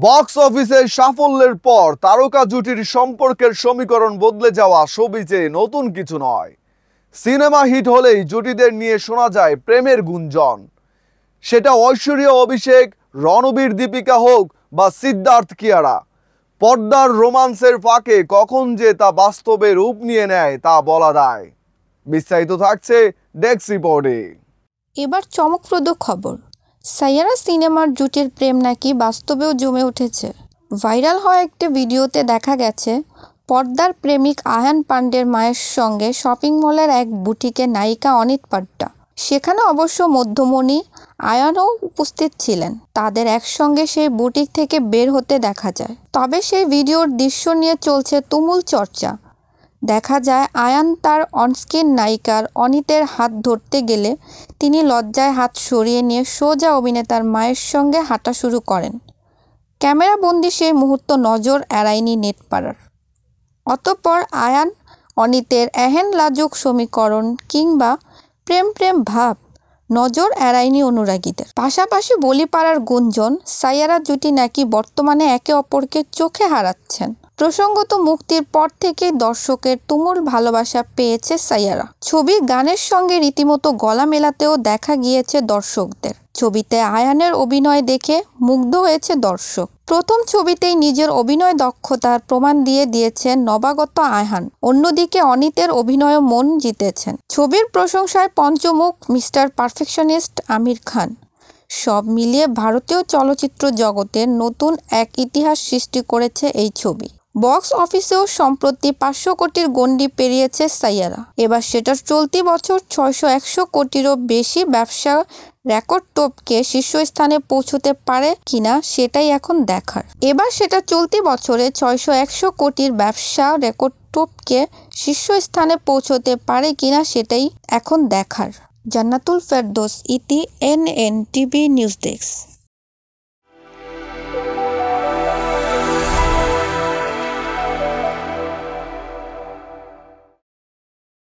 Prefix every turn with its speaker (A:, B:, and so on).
A: Box অফিসের সাফল্যের পর তারকা জুটির সম্পর্কের সমীকরণ বদলে যাওয়া শোবিজে নতুন কিছু নয়। সিনেমা হিট হলেই জুটিদের নিয়ে শোনা যায় প্রেমের গুঞ্জন। সেটা ঐশ্বরিয়া অভিষেক, রণবীর দীপিকা হোক বা সিদ্ধার্থ কিয়ারা, পর্দার রোমান্সের ফাঁকে কখন যে তা বাস্তবে রূপ নিয়ে নেয় তা বলা দায়। বিস্তারিত থাকছে ডেস্ক রিপোর্টে।
B: এবার চমকপ্রদ খবর, সাইয়ারা সিনেমার জুটির প্রেম নাকি বাস্তবেও জমে উঠেছে। ভাইরাল হওয়া একটি ভিডিওতে দেখা গেছে পর্দার প্রেমিক আয়ান পান্ডের মায়ের সঙ্গে শপিং মলের এক বুটিকে নায়িকা অনিত পাড্ডা। সেখানে অবশ্য মধ্যমণি আয়ানও উপস্থিত ছিলেন। তাদের একসঙ্গে সেই বুটিক থেকে বের হতে দেখা যায়। তবে সেই ভিডিওর দৃশ্য নিয়ে চলছে তুমুল চর্চা। দেখা যায় আয়ান তার অনস্ক্রিন নায়িকার অনিতের হাত ধরতে গেলে তিনি লজ্জায় হাত সরিয়ে নিয়ে সোজা অভিনেতার মায়ের সঙ্গে হাঁটা শুরু করেন। ক্যামেরাবন্দি সেই মুহূর্ত নজর এড়ায়নি নেটপাড়ার। অতঃপর আয়ান অনিতের এহেন লাজুক সমীকরণ কিংবা প্রেম প্রেম ভাব নজর এড়ায়নি অনুরাগীদের। পাশাপাশি বলিপাড়ার গুঞ্জন, সাইয়ারা জুটি নাকি বর্তমানে একে অপরকে চোখে হারাচ্ছেন। প্রসঙ্গত মুক্তির পর থেকেই দর্শকের তুমুল ভালোবাসা পেয়েছে সাইয়ারা। ছবির গানের সঙ্গে রীতিমতো গলা মেলাতেও দেখা গিয়েছে দর্শকদের। ছবিতে আয়ানের অভিনয় দেখে মুগ্ধ হয়েছে দর্শক। প্রথম ছবিতেই নিজের অভিনয় দক্ষতার প্রমাণ দিয়ে দিয়েছেন নবাগত আয়ান। অন্যদিকে অনিতের অভিনয়ও মন জিতেছেন। ছবির প্রশংসায় পঞ্চমুখ মিস্টার পারফেকশনিস্ট আমির খান। সব মিলিয়ে ভারতীয় চলচ্চিত্র জগতের নতুন এক ইতিহাস সৃষ্টি করেছে এই ছবি। বক্স অফিসেও সম্প্রতি 500 কোটির গণ্ডি পেরিয়েছে সাইয়ারা। এবার সেটা চলতি বছর 600-100 কোটিরও বেশি ব্যবসা রেকর্ড টপকে শীর্ষস্থানে পৌঁছতে পারে কিনা সেটাই এখন দেখার। এবার সেটা চলতি বছরে 600-100 কোটির ব্যবসা রেকর্ড টপকে শীর্ষস্থানে পৌঁছতে পারে কিনা সেটাই এখন দেখার। জান্নাতুল ফেরদৌস, ইতি, NNTV নিউজ ডেস্ক।